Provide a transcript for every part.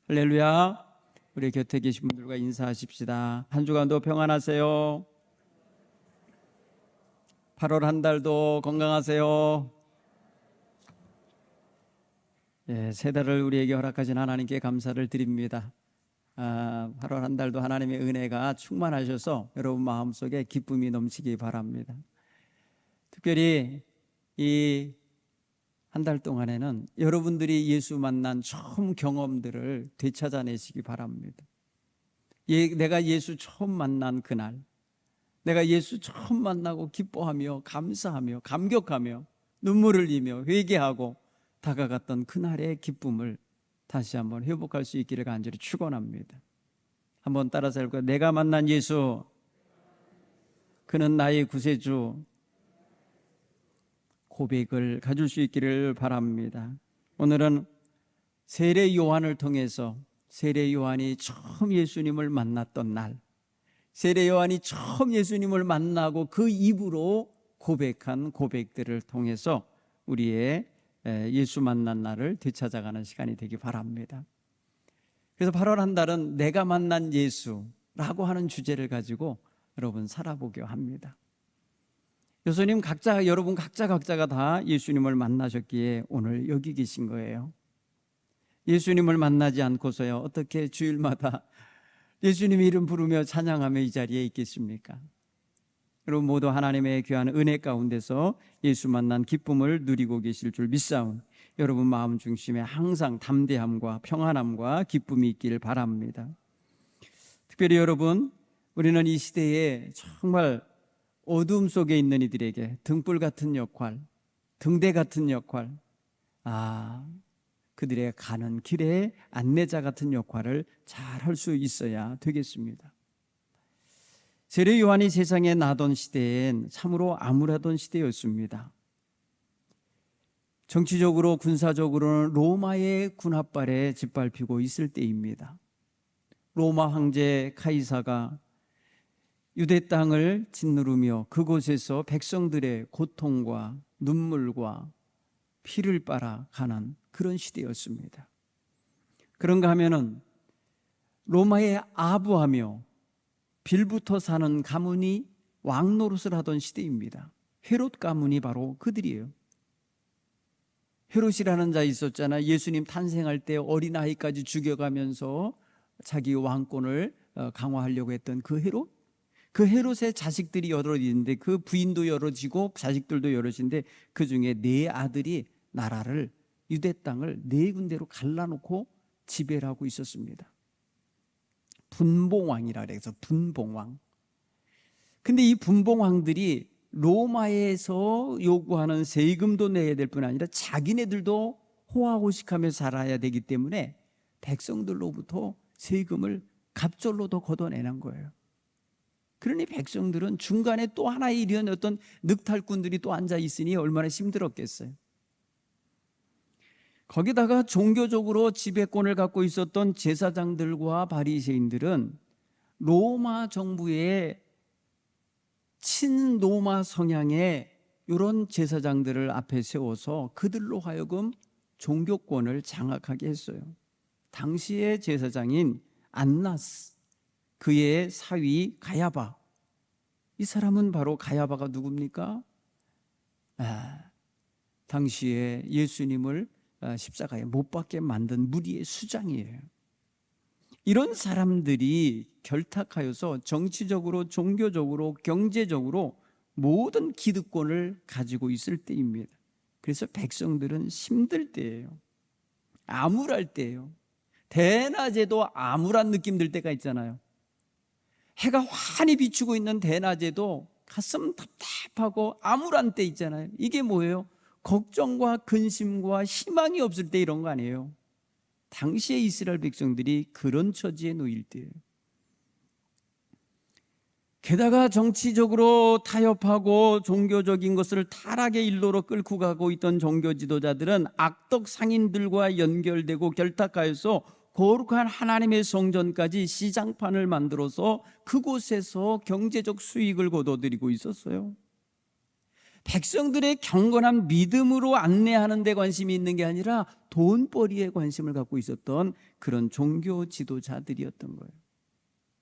할렐루야. 우리 곁에 계신 분들과 인사하십시다. 한 주간도 평안하세요. 8월 한 달도 건강하세요. 새 달을 우리에게 허락하신 하나님께 감사를 드립니다. 8월 한 달도 하나님의 은혜가 충만하셔서 여러분 마음속에 기쁨이 넘치기 바랍니다. 특별히 이 한 달 동안에는 여러분들이 예수 만난 처음 경험들을 되찾아내시기 바랍니다. 내가 예수 처음 만난 그날, 내가 예수 처음 만나고 기뻐하며 감사하며 감격하며 눈물을 흘리며 회개하고 다가갔던 그날의 기쁨을 다시 한번 회복할 수 있기를 간절히 축원합니다. 한번 따라서 해볼까요? 내가 만난 예수, 그는 나의 구세주. 고백을 가질 수 있기를 바랍니다. 오늘은 세례 요한을 통해서 세례 요한이 처음 예수님을 만났던 날, 세례 요한이 처음 예수님을 만나고 그 입으로 고백한 고백들을 통해서 우리의 예수 만난 날을 되찾아가는 시간이 되기 바랍니다. 그래서 8월 한 달은 내가 만난 예수라고 하는 주제를 가지고 여러분 살아보려 합니다. 여러분 각자가 다 예수님을 만나셨기에 오늘 여기 계신 거예요. 예수님을 만나지 않고서요, 어떻게 주일마다 예수님 이름 부르며 찬양하며 이 자리에 있겠습니까? 여러분 모두 하나님의 귀한 은혜 가운데서 예수 만난 기쁨을 누리고 계실 줄 믿사오니 여러분 마음 중심에 항상 담대함과 평안함과 기쁨이 있기를 바랍니다. 특별히 여러분, 우리는 이 시대에 정말 어둠 속에 있는 이들에게 등불 같은 역할, 등대 같은 역할, 그들의 가는 길의 안내자 같은 역할을 잘 할 수 있어야 되겠습니다. 세례 요한이 세상에 나던 시대엔 참으로 암울하던 시대였습니다. 정치적으로 군사적으로는 로마의 군합발에 짓밟히고 있을 때입니다. 로마 황제 카이사가 유대 땅을 짓누르며 그곳에서 백성들의 고통과 눈물과 피를 빨아가는 그런 시대였습니다. 그런가 하면은 로마에 아부하며 빌부터 사는 가문이 왕노릇을 하던 시대입니다. 헤롯 가문이 바로 그들이에요. 헤롯이라는 자 있었잖아요. 예수님 탄생할 때 어린아이까지 죽여가면서 자기 왕권을 강화하려고 했던 그 헤롯. 그 헤롯의 자식들이 여럿 있는데 그 부인도 여럿이고 자식들도 여럿인데 그 중에 네 아들이 나라를, 유대 땅을 네 군데로 갈라놓고 지배를 하고 있었습니다. 분봉왕이라 그래서 분봉왕. 근데 이 분봉왕들이 로마에서 요구하는 세금도 내야 될 뿐 아니라 자기네들도 호화호식하며 살아야 되기 때문에 백성들로부터 세금을 갑절로 더 걷어내는 거예요. 그러니 백성들은 중간에 또 하나의 이런 어떤 늑탈꾼들이 또 앉아 있으니 얼마나 힘들었겠어요. 거기다가 종교적으로 지배권을 갖고 있었던 제사장들과 바리새인들은 로마 정부의 친로마 성향의 이런 제사장들을 앞에 세워서 그들로 하여금 종교권을 장악하게 했어요. 당시의 제사장인 안나스, 그의 사위 가야바, 이 사람은 바로 가야바가 누굽니까? 당시에 예수님을 십자가에 못 박게 만든 무리의 수장이에요. 이런 사람들이 결탁하여서 정치적으로, 종교적으로, 경제적으로 모든 기득권을 가지고 있을 때입니다. 그래서 백성들은 힘들 때예요. 암울할 때예요. 대낮에도 암울한 느낌 들 때가 있잖아요. 해가 환히 비추고 있는 대낮에도 가슴 답답하고 암울한 때 있잖아요. 이게 뭐예요? 걱정과 근심과 희망이 없을 때 이런 거 아니에요. 당시의 이스라엘 백성들이 그런 처지에 놓일 때예요. 게다가 정치적으로 타협하고 종교적인 것을 타락의 일로로 끌고 가고 있던 종교 지도자들은 악덕 상인들과 연결되고 결탁하여서 거룩한 하나님의 성전까지 시장판을 만들어서 그곳에서 경제적 수익을 거둬들이고 있었어요. 백성들의 경건한 믿음으로 안내하는 데 관심이 있는 게 아니라 돈벌이에 관심을 갖고 있었던 그런 종교 지도자들이었던 거예요.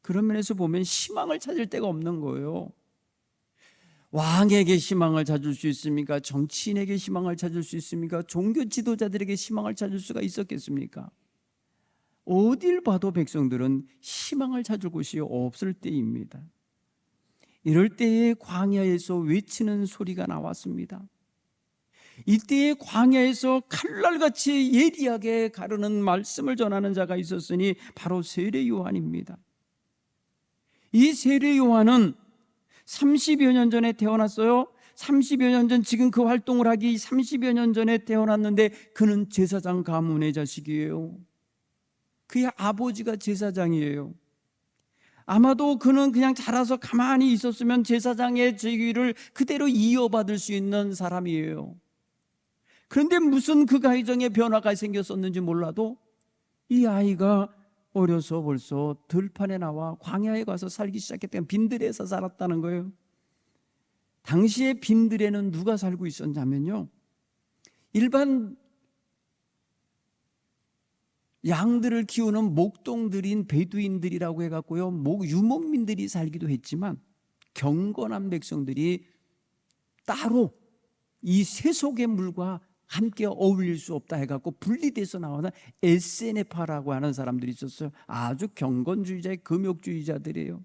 그런 면에서 보면 희망을 찾을 데가 없는 거예요. 왕에게 희망을 찾을 수 있습니까? 정치인에게 희망을 찾을 수 있습니까? 종교 지도자들에게 희망을 찾을 수가 있었겠습니까? 어딜 봐도 백성들은 희망을 찾을 곳이 없을 때입니다. 이럴 때에 광야에서 외치는 소리가 나왔습니다. 이때에 광야에서 칼날같이 예리하게 가르는 말씀을 전하는 자가 있었으니 바로 세례 요한입니다. 이 세례 요한은 30여 년 전에 태어났어요. 30여 년 전, 지금 그 활동을 하기 30여 년 전에 태어났는데 그는 제사장 가문의 자식이에요. 그의 아버지가 제사장이에요. 아마도 그는 그냥 자라서 가만히 있었으면 제사장의 직위를 그대로 이어받을 수 있는 사람이에요. 그런데 무슨 그 가정에 변화가 생겼었는지 몰라도 이 아이가 어려서 벌써 들판에 나와 광야에 가서 살기 시작했다면 빈들에서 살았다는 거예요. 당시에 빈들에는 누가 살고 있었냐면요, 일반 양들을 키우는 목동들인 베두인들이라고 해갖고요, 유목민들이 살기도 했지만 경건한 백성들이 따로 이 세속의 물과 함께 어울릴 수 없다 해갖고 분리돼서 나오는 에세네파라고 하는 사람들이 있었어요. 아주 경건주의자의 금욕주의자들이에요.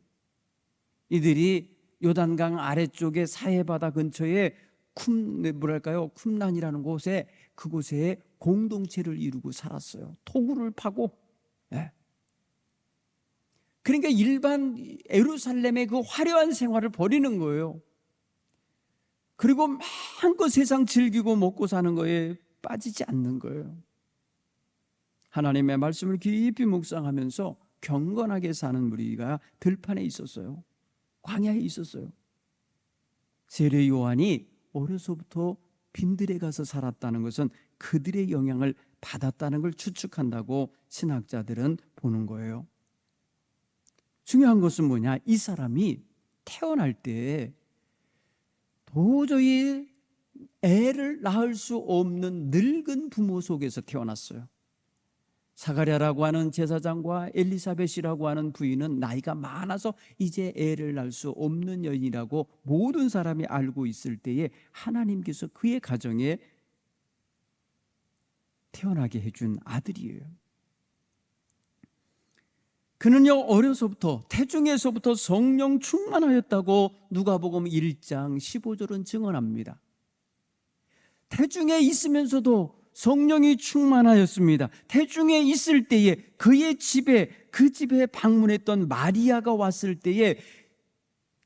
이들이 요단강 아래쪽에 사해바다 근처에 쿰란이라는 곳에, 그곳에 공동체를 이루고 살았어요. 토구를 파고. 네. 그러니까 일반 예루살렘의 그 화려한 생활을 버리는 거예요. 그리고 마음껏 세상 즐기고 먹고 사는 거에 빠지지 않는 거예요. 하나님의 말씀을 깊이 묵상하면서 경건하게 사는 무리가 들판에 있었어요. 광야에 있었어요. 세례 요한이 어려서부터 빈들에 가서 살았다는 것은 그들의 영향을 받았다는 걸 추측한다고 신학자들은 보는 거예요. 중요한 것은 뭐냐? 이 사람이 태어날 때 도저히 애를 낳을 수 없는 늙은 부모 속에서 태어났어요. 사가랴라고 하는 제사장과 엘리사벳이라고 하는 부인은 나이가 많아서 이제 애를 낳을 수 없는 여인이라고 모든 사람이 알고 있을 때에 하나님께서 그의 가정에 태어나게 해준 아들이에요. 그는요, 어려서부터, 태중에서부터 성령 충만하였다고 누가복음 1장 15절은 증언합니다. 태중에 있으면서도 성령이 충만하였습니다. 태중에 있을 때에 그의 집에, 그 집에 방문했던 마리아가 왔을 때에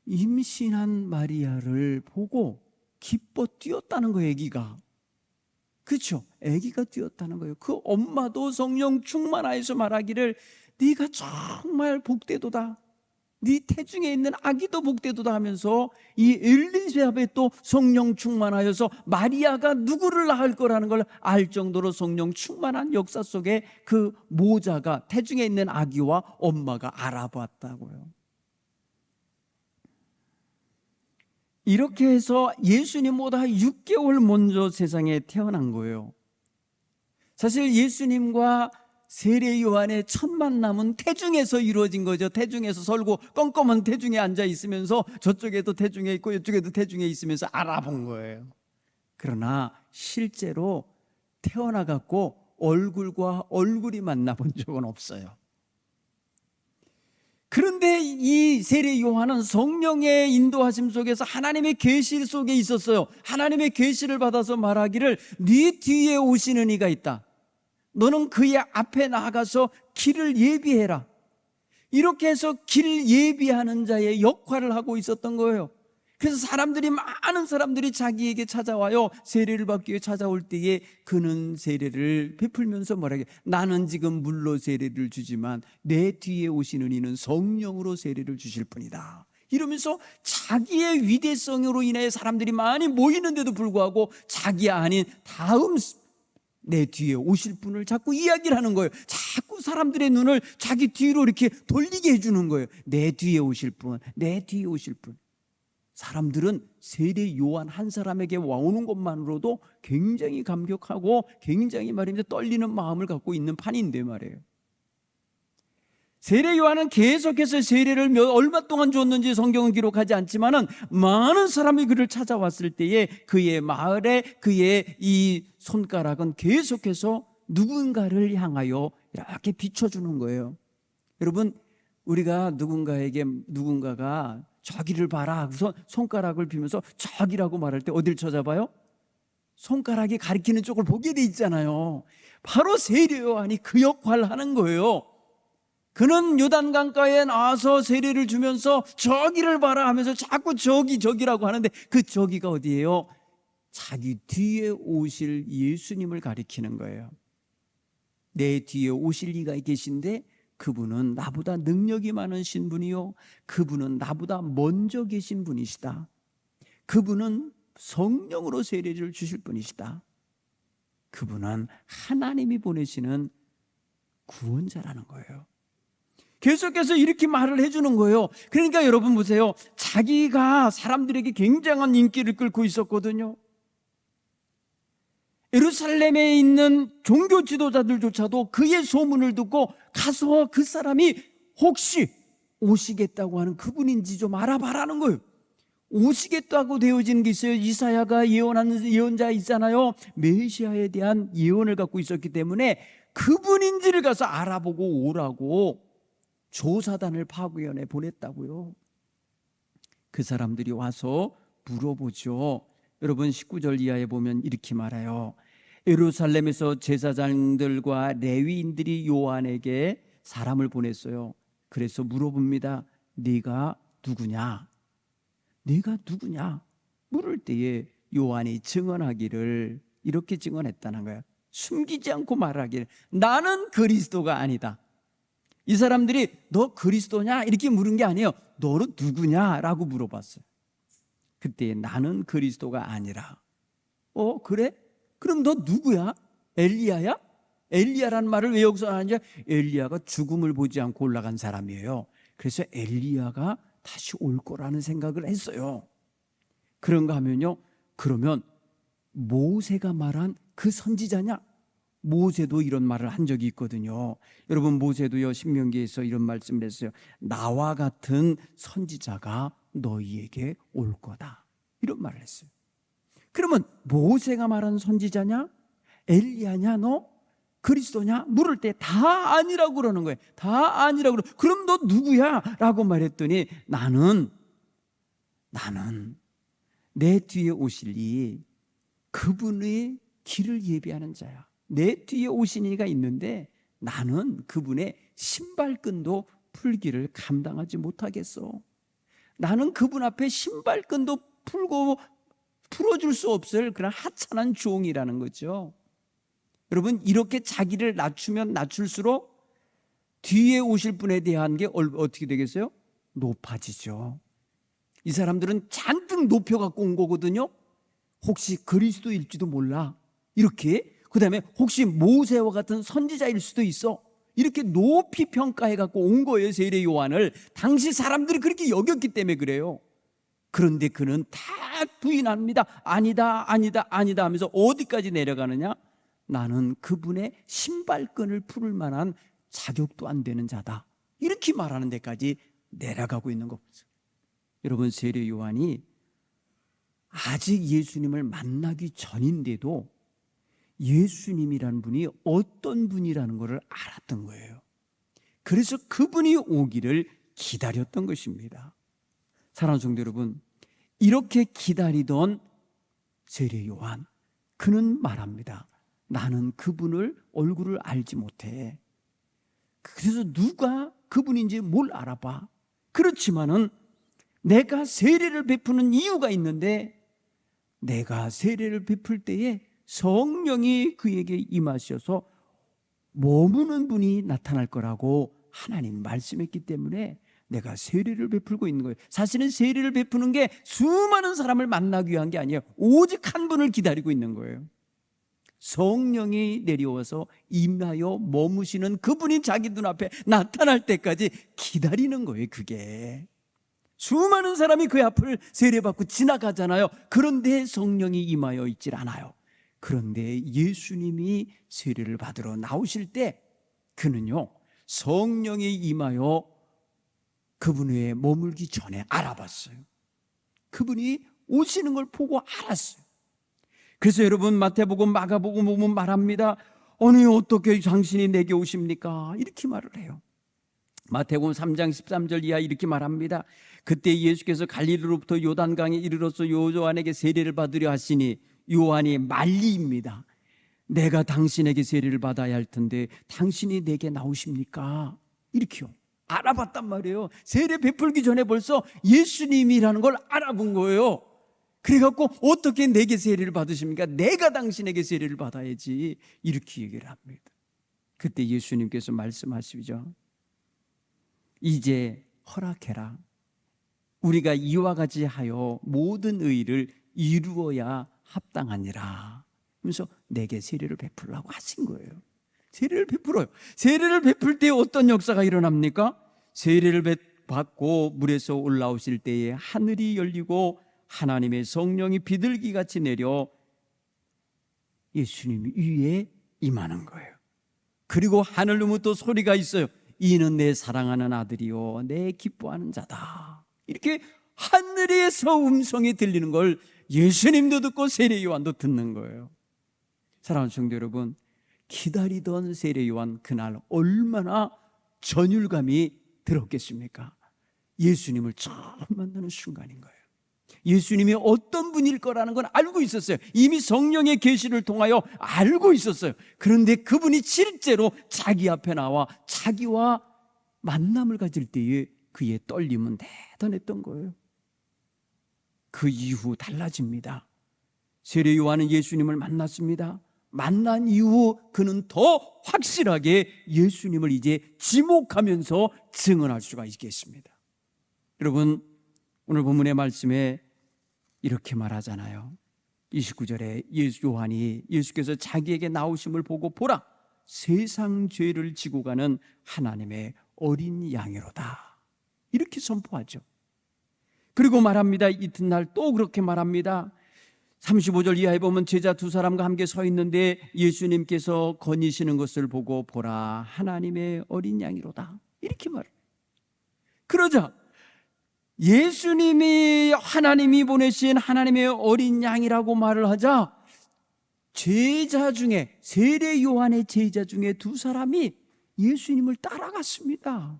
임신한 마리아를 보고 기뻐 뛰었다는 거예요, 아기가. 그렇죠? 아기가 뛰었다는 거예요. 그 엄마도 성령 충만하여서 말하기를 네가 정말 복되도다, 네 태중에 있는 아기도 복되도다 하면서 이 엘리사벳도 성령 충만하여서 마리아가 누구를 낳을 거라는 걸 알 정도로 성령 충만한 역사 속에 그 모자가, 태중에 있는 아기와 엄마가 알아봤다고요. 이렇게 해서 예수님보다 6개월 먼저 세상에 태어난 거예요. 사실 예수님과 세례 요한의 첫 만남은 태중에서 이루어진 거죠. 태중에서 설고 껌껌한 태중에 앉아 있으면서 저쪽에도 태중에 있고 이쪽에도 태중에 있으면서 알아본 거예요. 그러나 실제로 태어나갖고 얼굴과 얼굴이 만나본 적은 없어요. 그런데 이 세례 요한은 성령의 인도하심 속에서 하나님의 계시 속에 있었어요. 하나님의 계시를 받아서 말하기를 네 뒤에 오시는 이가 있다, 너는 그의 앞에 나가서 길을 예비해라. 이렇게 해서 길 예비하는 자의 역할을 하고 있었던 거예요. 그래서 많은 사람들이 자기에게 찾아와요. 세례를 받기 위해 찾아올 때에 그는 세례를 베풀면서 뭐라고 해요? 나는 지금 물로 세례를 주지만 내 뒤에 오시는 이는 성령으로 세례를 주실 분이다. 이러면서 자기의 위대성으로 인해 사람들이 많이 모이는데도 불구하고 자기 아닌 다음 내 뒤에 오실 분을 자꾸 이야기를 하는 거예요. 자꾸 사람들의 눈을 자기 뒤로 이렇게 돌리게 해주는 거예요. 내 뒤에 오실 분, 내 뒤에 오실 분. 사람들은 세례 요한 한 사람에게 와오는 것만으로도 굉장히 감격하고 굉장히 말입니다 떨리는 마음을 갖고 있는 판인데 말이에요. 세례 요한은 계속해서 세례를 얼마 동안 줬는지 성경은 기록하지 않지만은 많은 사람이 그를 찾아왔을 때에 그의 마을에 그의 이 손가락은 계속해서 누군가를 향하여 이렇게 비춰주는 거예요. 여러분, 우리가 누군가가 저기를 봐라 하고서 손가락을 비면서 저기라고 말할 때 어딜 쳐다봐요? 손가락이 가리키는 쪽을 보게 돼 있잖아요. 바로 세례 요한이 그 역할을 하는 거예요. 그는 요단강가에 나와서 세례를 주면서 저기를 봐라 하면서 자꾸 저기라고 하는데 그 저기가 어디예요? 자기 뒤에 오실 예수님을 가리키는 거예요. 내 뒤에 오실 이가 계신데 그분은 나보다 능력이 많으신 분이요, 그분은 나보다 먼저 계신 분이시다. 그분은 성령으로 세례를 주실 분이시다. 그분은 하나님이 보내시는 구원자라는 거예요. 계속해서 이렇게 말을 해주는 거예요. 그러니까 여러분 보세요. 자기가 사람들에게 굉장한 인기를 끌고 있었거든요. 예루살렘에 있는 종교 지도자들조차도 그의 소문을 듣고 가서 그 사람이 혹시 오시겠다고 하는 그분인지 좀 알아봐라는 거예요. 오시겠다고 되어지는 게 있어요. 이사야가 예언한 예언자 있잖아요. 메시아에 대한 예언을 갖고 있었기 때문에 그분인지를 가서 알아보고 오라고 조사단을 파견해 보냈다고요. 그 사람들이 와서 물어보죠. 여러분 19절 이하에 보면 이렇게 말해요. 예루살렘에서 제사장들과 레위인들이 요한에게 사람을 보냈어요. 그래서 물어봅니다. 네가 누구냐? 네가 누구냐? 물을 때에 요한이 증언하기를 이렇게 증언했다는 거예요. 숨기지 않고 말하기를 나는 그리스도가 아니다. 이 사람들이 너 그리스도냐? 이렇게 물은 게 아니에요. 너는 누구냐? 라고 물어봤어요. 그때 나는 그리스도가 아니라. 그래? 그럼 너 누구야? 엘리야야? 엘리야라는 말을 왜 여기서 하느냐? 엘리야가 죽음을 보지 않고 올라간 사람이에요. 그래서 엘리야가 다시 올 거라는 생각을 했어요. 그런가 하면요, 그러면 모세가 말한 그 선지자냐? 모세도 이런 말을 한 적이 있거든요. 여러분, 모세도요 신명기에서 이런 말씀을 했어요. 나와 같은 선지자가 너희에게 올 거다, 이런 말을 했어요. 그러면 모세가 말한 선지자냐? 엘리야냐? 너? 그리스도냐? 물을 때 다 아니라고 그러는 거예요. 다 아니라고 그러. 그럼 너 누구야? 라고 말했더니 나는 내 뒤에 오실 그분의 길을 예비하는 자야. 내 뒤에 오신 이가 있는데 나는 그분의 신발끈도 풀기를 감당하지 못하겠어. 나는 그분 앞에 신발끈도 풀어줄 수 없을 그런 하찮은 종이라는 거죠. 여러분, 이렇게 자기를 낮추면 낮출수록 뒤에 오실 분에 대한 게 어떻게 되겠어요? 높아지죠. 이 사람들은 잔뜩 높여갖고 온 거거든요. 혹시 그리스도일지도 몰라, 이렇게. 그 다음에 혹시 모세와 같은 선지자일 수도 있어, 이렇게 높이 평가해 갖고 온 거예요. 세례 요한을 당시 사람들이 그렇게 여겼기 때문에 그래요. 그런데 그는 다 부인합니다. 아니다 하면서 어디까지 내려가느냐? 나는 그분의 신발끈을 풀을 만한 자격도 안 되는 자다, 이렇게 말하는 데까지 내려가고 있는 겁니다. 여러분, 세례 요한이 아직 예수님을 만나기 전인데도 예수님이라는 분이 어떤 분이라는 것을 알았던 거예요. 그래서 그분이 오기를 기다렸던 것입니다. 사랑하는 성도 여러분, 이렇게 기다리던 세례 요한, 그는 말합니다. 나는 그분을 얼굴을 알지 못해. 그래서 누가 그분인지 뭘 알아봐. 그렇지만은 내가 세례를 베푸는 이유가 있는데, 내가 세례를 베풀 때에 성령이 그에게 임하셔서 머무는 분이 나타날 거라고 하나님 말씀했기 때문에 내가 세례를 베풀고 있는 거예요. 사실은 세례를 베푸는 게 수많은 사람을 만나기 위한 게 아니에요. 오직 한 분을 기다리고 있는 거예요. 성령이 내려와서 임하여 머무시는 그분이 자기 눈앞에 나타날 때까지 기다리는 거예요. 그게 수많은 사람이 그 앞을 세례받고 지나가잖아요. 그런데 성령이 임하여 있질 않아요. 그런데 예수님이 세례를 받으러 나오실 때 그는요, 성령이 임하여 그분 외에 머물기 전에 알아봤어요. 그분이 오시는 걸 보고 알았어요. 그래서 여러분, 마태복음, 마가복음 보면 말합니다. 아니, 어떻게 당신이 내게 오십니까? 이렇게 말을 해요. 마태복음 3장 13절 이하 이렇게 말합니다. 그때 예수께서 갈릴리로부터 요단강에 이르러서 요한에게 세례를 받으려 하시니 요한이 말리입니다. 내가 당신에게 세례를 받아야 할 텐데 당신이 내게 나오십니까? 이렇게요. 알아봤단 말이에요. 세례 베풀기 전에 벌써 예수님이라는 걸 알아본 거예요. 그래갖고 어떻게 내게 세례를 받으십니까? 내가 당신에게 세례를 받아야지. 이렇게 얘기를 합니다. 그때 예수님께서 말씀하시죠. 이제 허락해라. 우리가 이와 같이 하여 모든 의를 이루어야 합당하니라. 그래서 내게 세례를 베풀라고 하신 거예요. 세례를 베풀어요. 세례를 베풀 때 어떤 역사가 일어납니까? 세례를 받고 물에서 올라오실 때에 하늘이 열리고 하나님의 성령이 비둘기같이 내려 예수님 위에 임하는 거예요. 그리고 하늘로부터 소리가 있어요. 이는 내 사랑하는 아들이요 내 기뻐하는 자다. 이렇게 하늘에서 음성이 들리는 걸 예수님도 듣고 세례 요한도 듣는 거예요. 사랑하는 성도 여러분, 기다리던 세례 요한 그날 얼마나 전율감이 들었겠습니까? 예수님을 처음 만나는 순간인 거예요. 예수님이 어떤 분일 거라는 건 알고 있었어요. 이미 성령의 계시를 통하여 알고 있었어요. 그런데 그분이 실제로 자기 앞에 나와 자기와 만남을 가질 때에 그의 떨림은 대단했던 거예요. 그 이후 달라집니다. 세례 요한은 예수님을 만났습니다. 만난 이후 그는 더 확실하게 예수님을 이제 지목하면서 증언할 수가 있겠습니다. 여러분, 오늘 본문의 말씀에 이렇게 말하잖아요. 29절에 요한이 예수께서 자기에게 나오심을 보고 보라, 세상 죄를 지고 가는 하나님의 어린 양이로다. 이렇게 선포하죠. 그리고 말합니다. 이튿날 또 그렇게 말합니다. 35절 이하에 보면 제자 두 사람과 함께 서 있는데 예수님께서 거니시는 것을 보고 보라, 하나님의 어린 양이로다. 이렇게 말해요. 그러자 예수님이 하나님이 보내신 하나님의 어린 양이라고 말을 하자 제자 중에, 세례 요한의 제자 중에 두 사람이 예수님을 따라갔습니다.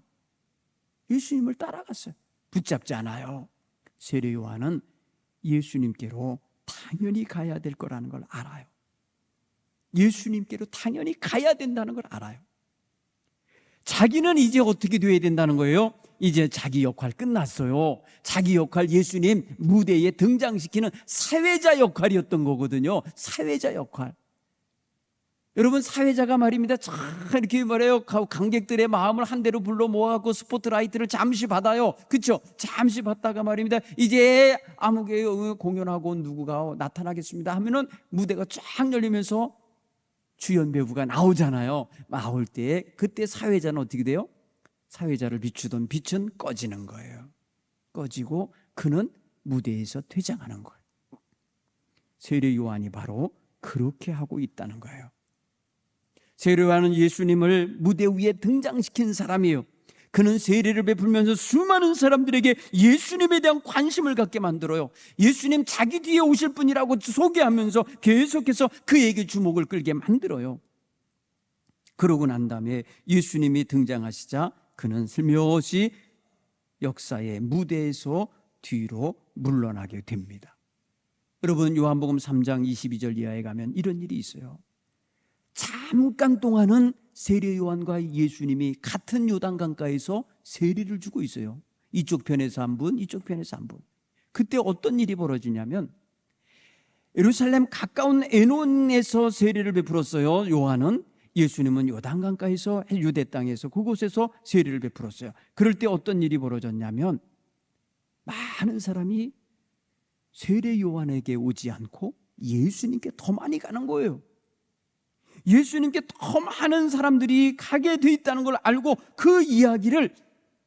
예수님을 따라갔어요. 붙잡지 않아요. 세례 요한은 예수님께로 당연히 가야 될 거라는 걸 알아요. 예수님께로 당연히 가야 된다는 걸 알아요. 자기는 이제 어떻게 돼야 된다는 거예요? 이제 자기 역할 끝났어요. 자기 역할, 예수님 무대에 등장시키는 사회자 역할이었던 거거든요. 사회자 역할. 여러분, 사회자가 말입니다. 참 이렇게 말해요. 관객들의 마음을 한 대로 불러 모아갖고 스포트라이트를 잠시 받아요. 그렇죠? 잠시 받다가 말입니다. 이제 아무개 공연하고 누구가 나타나겠습니다 하면은 무대가 쫙 열리면서 주연 배우가 나오잖아요. 나올 때 그때 사회자는 어떻게 돼요? 사회자를 비추던 빛은 꺼지는 거예요. 꺼지고 그는 무대에서 퇴장하는 거예요. 세례 요한이 바로 그렇게 하고 있다는 거예요. 세례 요한은 예수님을 무대 위에 등장시킨 사람이에요. 그는 세례를 베풀면서 수많은 사람들에게 예수님에 대한 관심을 갖게 만들어요. 예수님 자기 뒤에 오실 분이라고 소개하면서 계속해서 그에게 주목을 끌게 만들어요. 그러고 난 다음에 예수님이 등장하시자 그는 슬며시 역사의 무대에서 뒤로 물러나게 됩니다. 여러분, 요한복음 3장 22절 이하에 가면 이런 일이 있어요. 잠깐 동안은 세례 요한과 예수님이 같은 요단강가에서 세례를 주고 있어요. 이쪽 편에서 한 분, 이쪽 편에서 한 분. 그때 어떤 일이 벌어지냐면 예루살렘 가까운 에논에서 세례를 베풀었어요. 요한은. 예수님은 요단강가에서 유대 땅에서 그곳에서 세례를 베풀었어요. 그럴 때 어떤 일이 벌어졌냐면 많은 사람이 세례 요한에게 오지 않고 예수님께 더 많이 가는 거예요. 예수님께 더 많은 사람들이 가게 돼 있다는 걸 알고 그 이야기를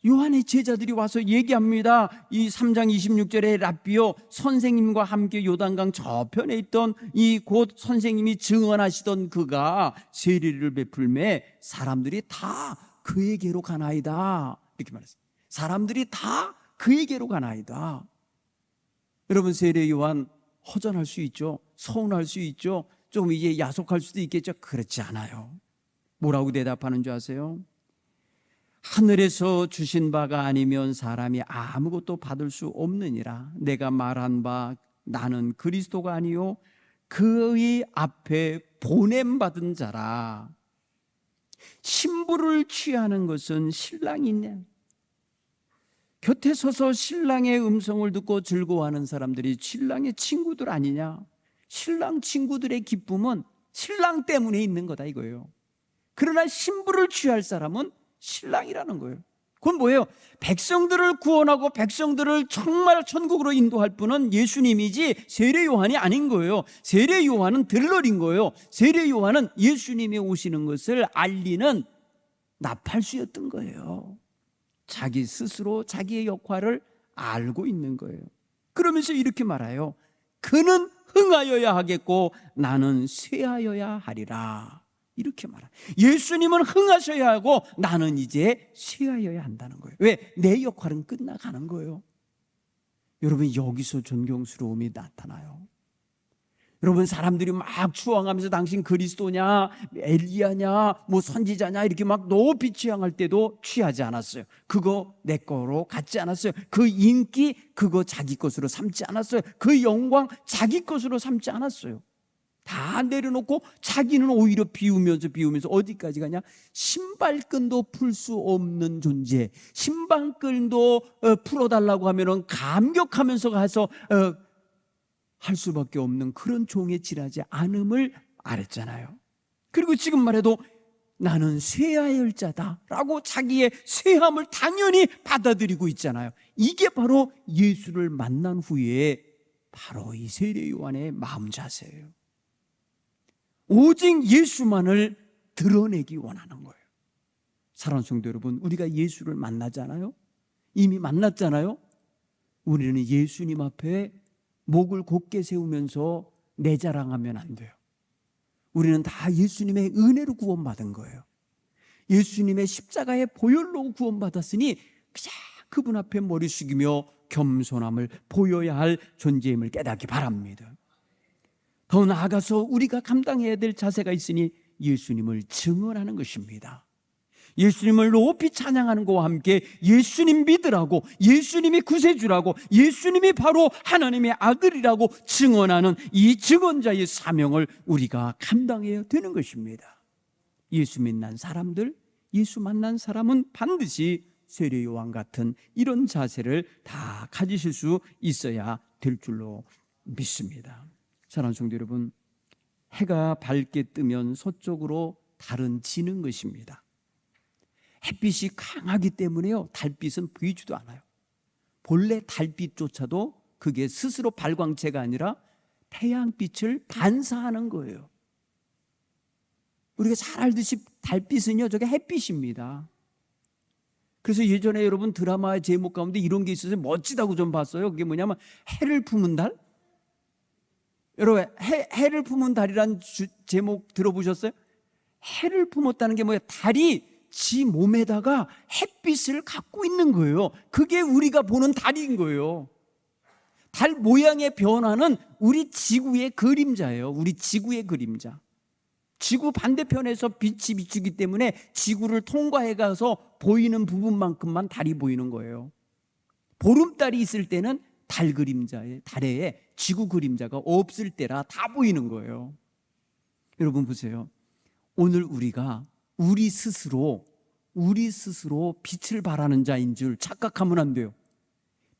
요한의 제자들이 와서 얘기합니다. 이 3장 26절에 랍비요, 선생님과 함께 요단강 저편에 있던 이 곧 선생님이 증언하시던 그가 세례를 베풀매 사람들이 다 그에게로 가나이다, 이렇게 말했어요. 사람들이 다 그에게로 가나이다. 여러분, 세례 요한 허전할 수 있죠. 서운할 수 있죠. 좀 이제 야속할 수도 있겠죠. 그렇지 않아요. 뭐라고 대답하는 줄 아세요? 하늘에서 주신 바가 아니면 사람이 아무것도 받을 수 없느니라. 내가 말한 바 나는 그리스도가 아니요 그의 앞에 보냄받은 자라. 신부를 취하는 것은 신랑이냐? 곁에 서서 신랑의 음성을 듣고 즐거워하는 사람들이 신랑의 친구들 아니냐? 신랑 친구들의 기쁨은 신랑 때문에 있는 거다 이거예요. 그러나 신부를 취할 사람은 신랑이라는 거예요. 그건 뭐예요? 백성들을 구원하고 백성들을 정말 천국으로 인도할 분은 예수님이지 세례 요한이 아닌 거예요. 세례 요한은 들러린 거예요. 세례 요한은 예수님이 오시는 것을 알리는 나팔수였던 거예요. 자기 스스로 자기의 역할을 알고 있는 거예요. 그러면서 이렇게 말해요. 그는 흥하여야 하겠고 나는 쇠하여야 하리라. 이렇게 말해요. 예수님은 흥하셔야 하고 나는 이제 쇠하여야 한다는 거예요. 왜? 내 역할은 끝나가는 거예요. 여러분, 여기서 존경스러움이 나타나요. 여러분, 사람들이 막 추앙하면서 당신 그리스도냐, 엘리야냐, 뭐 선지자냐 이렇게 막 높이 취향할 때도 취하지 않았어요. 그거 내 거로 갖지 않았어요. 그 인기 그거 자기 것으로 삼지 않았어요. 그 영광 자기 것으로 삼지 않았어요. 다 내려놓고 자기는 오히려 비우면서 어디까지 가냐? 신발끈도 풀 수 없는 존재, 신발끈도 풀어달라고 하면은 감격하면서 가서 할 수밖에 없는 그런 종에 지나지 않음을 알았잖아요. 그리고 지금 말해도 나는 쇠하여야 자다 라고 자기의 쇠함을 당연히 받아들이고 있잖아요. 이게 바로 예수를 만난 후에 바로 이 세례 요한의 마음 자세예요. 오직 예수만을 드러내기 원하는 거예요. 사랑하는 성도 여러분, 우리가 예수를 만나잖아요. 이미 만났잖아요. 우리는 예수님 앞에 목을 곧게 세우면서 내 자랑하면 안 돼요. 우리는 다 예수님의 은혜로 구원받은 거예요. 예수님의 십자가의 보혈로 구원받았으니 그냥 그분 앞에 머리 숙이며 겸손함을 보여야 할 존재임을 깨닫기 바랍니다. 더 나아가서 우리가 감당해야 될 자세가 있으니 예수님을 증언하는 것입니다. 예수님을 높이 찬양하는 것과 함께 예수님 믿으라고, 예수님이 구세주라고, 예수님이 바로 하나님의 아들이라고 증언하는 이 증언자의 사명을 우리가 감당해야 되는 것입니다. 예수 만난 사람들, 예수 만난 사람은 반드시 세례 요한 같은 이런 자세를 다 가지실 수 있어야 될 줄로 믿습니다. 사랑하는 성도 여러분, 해가 밝게 뜨면 서쪽으로 달은 지는 것입니다. 햇빛이 강하기 때문에요, 달빛은 보이지도 않아요. 본래 달빛조차도 그게 스스로 발광체가 아니라 태양빛을 반사하는 거예요. 우리가 잘 알듯이 달빛은요, 저게 햇빛입니다. 그래서 예전에 여러분 드라마의 제목 가운데 이런 게 있어서 멋지다고 좀 봤어요. 그게 뭐냐면 해를 품은 달? 여러분, 해를 품은 달이란 제목 들어보셨어요? 해를 품었다는 게 뭐예요? 달이 지 몸에다가 햇빛을 갖고 있는 거예요. 그게 우리가 보는 달인 거예요. 달 모양의 변화는 우리 지구의 그림자예요. 우리 지구의 그림자. 지구 반대편에서 빛이 비추기 때문에 지구를 통과해 가서 보이는 부분만큼만 달이 보이는 거예요. 보름달이 있을 때는 달 그림자에, 달에 지구 그림자가 없을 때라 다 보이는 거예요. 여러분 보세요. 오늘 우리가 우리 스스로 빛을 발하는 자인 줄 착각하면 안 돼요.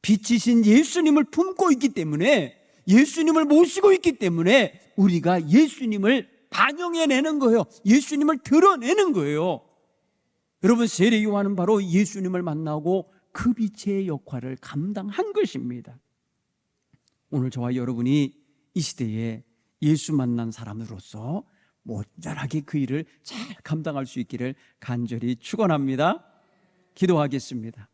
빛이신 예수님을 품고 있기 때문에, 예수님을 모시고 있기 때문에 우리가 예수님을 반영해내는 거예요. 예수님을 드러내는 거예요. 여러분, 세례 요한은 바로 예수님을 만나고 그 빛의 역할을 감당한 것입니다. 오늘 저와 여러분이 이 시대에 예수 만난 사람으로서 온전하게 그 일을 잘 감당할 수 있기를 간절히 축원합니다. 기도하겠습니다.